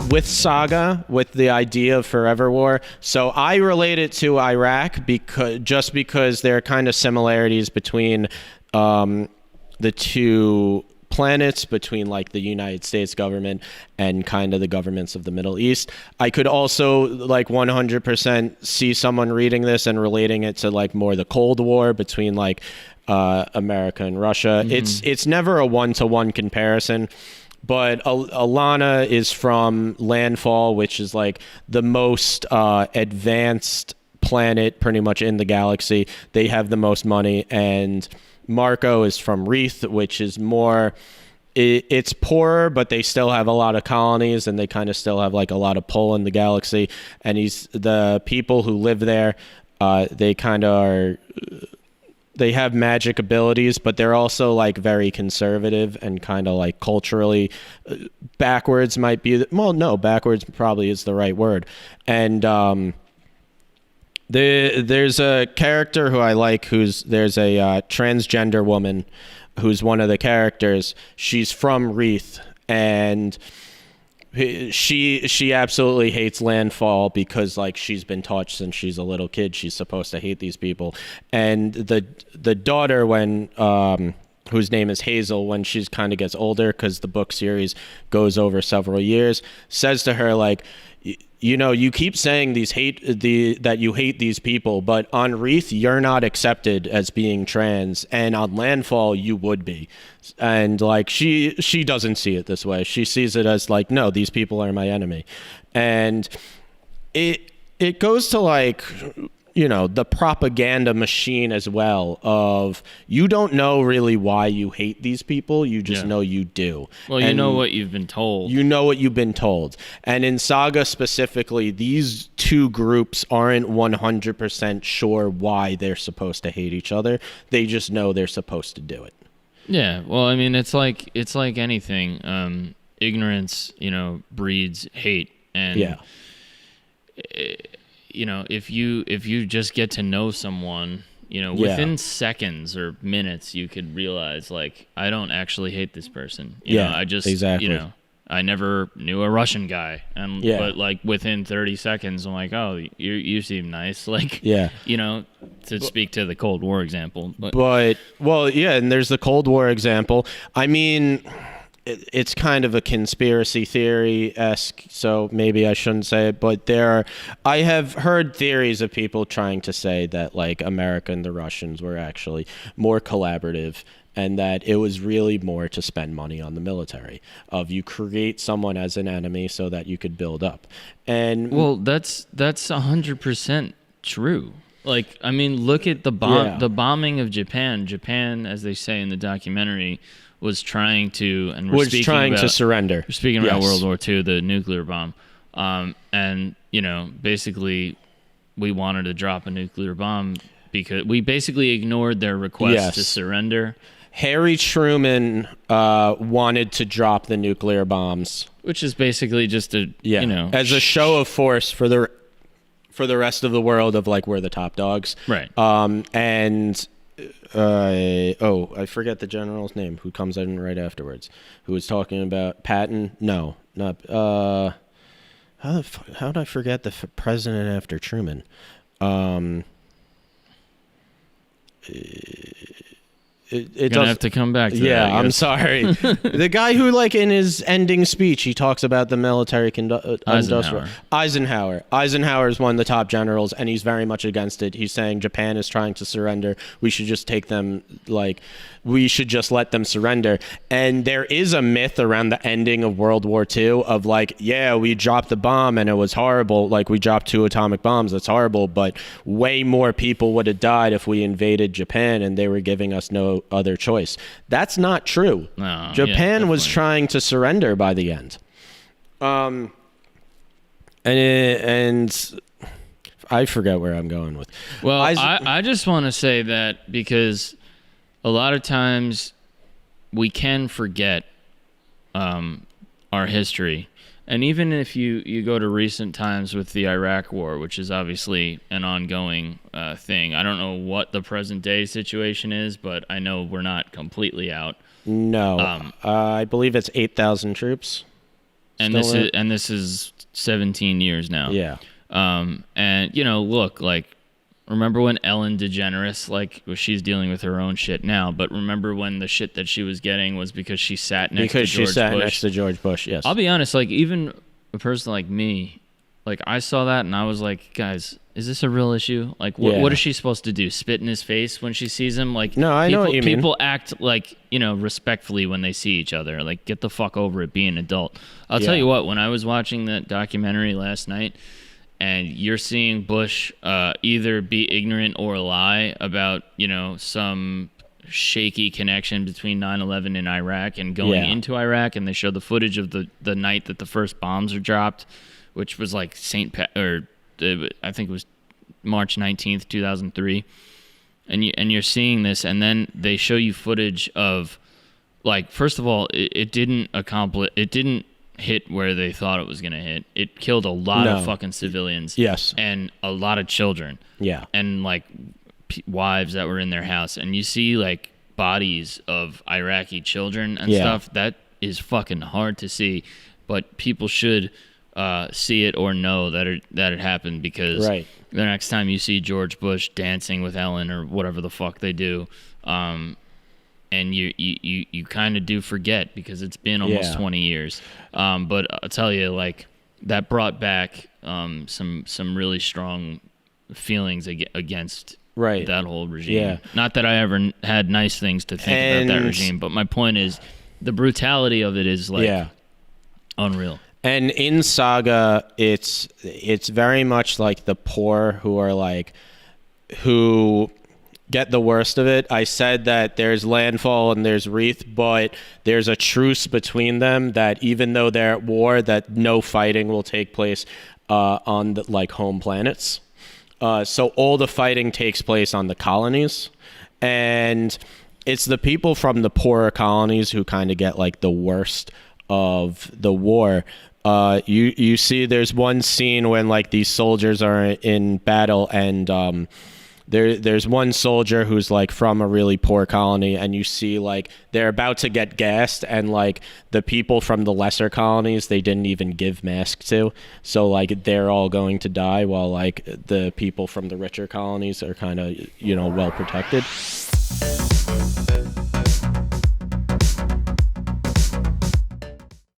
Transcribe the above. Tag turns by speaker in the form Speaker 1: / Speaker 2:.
Speaker 1: with Saga, with the idea of forever war. So I relate it to Iraq because there are kind of similarities between the two planets, between like the United States government and kind of the governments of the Middle East. I could also like 100% see someone reading this and relating it to like more the Cold War between like America and Russia. It's never a one-to-one comparison. But Alana is from Landfall, which is like the most advanced planet pretty much in the galaxy. They have the most money. And Marco is from Wreath, which is more, it's poorer, but they still have a lot of colonies and they kind of still have like a lot of pull in the galaxy. And the people who live there, they kind of are... They have magic abilities, but they're also like very conservative and kind of like culturally backwards might be. Backwards probably is the right word. And there's a character who I like there's a transgender woman who's one of the characters. She's from Wreath, and she absolutely hates Landfall because like she's been taught since she's a little kid she's supposed to hate these people. And the daughter, when whose name is Hazel, when she kind of gets older, because the book series goes over several years, says to her like, you know, you keep saying that you hate these people, but on Wreath you're not accepted as being trans, and on Landfall you would be. And like she doesn't see it this way. She sees it as like, no, these people are my enemy. And it goes to like, you know, the propaganda machine as well of you don't know really why you hate these people. You just know you do.
Speaker 2: Well, you know what you've been told.
Speaker 1: You know what you've been told. And in Saga specifically, these two groups aren't 100% sure why they're supposed to hate each other. They just know they're supposed to do it. Yeah.
Speaker 2: Well, I mean, it's like anything. Ignorance, you know, breeds hate. And you know, if you just get to know someone, you know, within seconds or minutes, you could realize like, I don't actually hate this person. You know, I just, you know, I never knew a Russian guy, but like within 30 seconds, I'm like, oh, you seem nice, like, you know, to speak to the Cold War example. But
Speaker 1: well, yeah, and there's the Cold War example. I mean, it's kind of a conspiracy theory-esque, so maybe I shouldn't say it, but I have heard theories of people trying to say that like America and the Russians were actually more collaborative, and that it was really more to spend money on the military. Of you create someone as an enemy so that you could build up. And
Speaker 2: well, that's 100% true. Like, I mean, look at the bombing of Japan. Japan, as they say in the documentary, was trying to
Speaker 1: surrender.
Speaker 2: We're speaking about World War II, the nuclear bomb, and you know, basically, we wanted to drop a nuclear bomb because we basically ignored their request to surrender.
Speaker 1: Harry Truman wanted to drop the nuclear bombs,
Speaker 2: which is basically just you know,
Speaker 1: as a show of force for the rest of the world of like, we're the top dogs,
Speaker 2: right?
Speaker 1: I forget the general's name who comes in right afterwards, who was talking about Patton. No, not how did I forget the president after Truman?
Speaker 2: It does have to come back to that,
Speaker 1: I'm sorry. The guy who, like, in his ending speech, he talks about the military industrial. Eisenhower is one of the top generals, and he's very much against it. He's saying Japan is trying to surrender. We should just take them, like, we should just let them surrender. And there is a myth around the ending of World War II of like, yeah, we dropped the bomb and it was horrible. Like, we dropped 2 atomic bombs. That's horrible. But way more people would have died if we invaded Japan and they were giving us no other choice. That's not true.
Speaker 2: No,
Speaker 1: Japan was trying to surrender by the end. And I forget where I'm going with.
Speaker 2: Well, I just want to say that because a lot of times we can forget our history. And even if you go to recent times with the Iraq War, which is obviously an ongoing thing, I don't know what the present day situation is, but I know we're not completely out.
Speaker 1: No. I believe it's 8,000 troops.
Speaker 2: And this is 17 years now.
Speaker 1: Yeah.
Speaker 2: And look, like, remember when Ellen DeGeneres, like, well, she's dealing with her own shit now, but remember when the shit that she was getting was because she sat next to George Bush? Because she sat next
Speaker 1: to George Bush, yes.
Speaker 2: I'll be honest, like, even a person like me, like, I saw that and I was like, guys, is this a real issue? Like, what is she supposed to do? Spit in his face when she sees him? Like,
Speaker 1: no, I know what you mean.
Speaker 2: People act like, respectfully when they see each other. Like, get the fuck over it, be an adult. I'll tell you what, when I was watching that documentary last night, and you're seeing Bush either be ignorant or lie about, some shaky connection between 9/11 and Iraq and going into Iraq, and they show the footage of the night that the first bombs are dropped, which was like I think it was March 19th, 2003. And you're seeing this, and then they show you footage of, like, first of all, it didn't hit where they thought it was going to hit. It killed a lot of fucking civilians.
Speaker 1: Yes.
Speaker 2: And a lot of children.
Speaker 1: Yeah.
Speaker 2: And, like, wives that were in their house. And you see, like, bodies of Iraqi children and stuff. That is fucking hard to see. But people should see it or know that it happened, because the next time you see George Bush dancing with Ellen or whatever the fuck they do, and you kind of do forget, because it's been almost 20 years. But I'll tell you, like, that brought back some really strong feelings against that whole regime.
Speaker 1: Yeah.
Speaker 2: Not that I ever had nice things to think about that regime, but my point is the brutality of it is, like, unreal.
Speaker 1: And in Saga, it's very much like the poor who get the worst of it. I said that there's Landfall and there's Wreath, but there's a truce between them, that even though they're at war, that no fighting will take place on the, like, home planets. So all the fighting takes place on the colonies, and it's the people from the poorer colonies who kind of get, like, the worst of the war. You see there's one scene when, like, these soldiers are in battle, and there's one soldier who's, like, from a really poor colony, and you see, like, they're about to get gassed, and, like, the people from the lesser colonies, they didn't even give masks to, so, like, they're all going to die, while, like, the people from the richer colonies are kind of, well protected.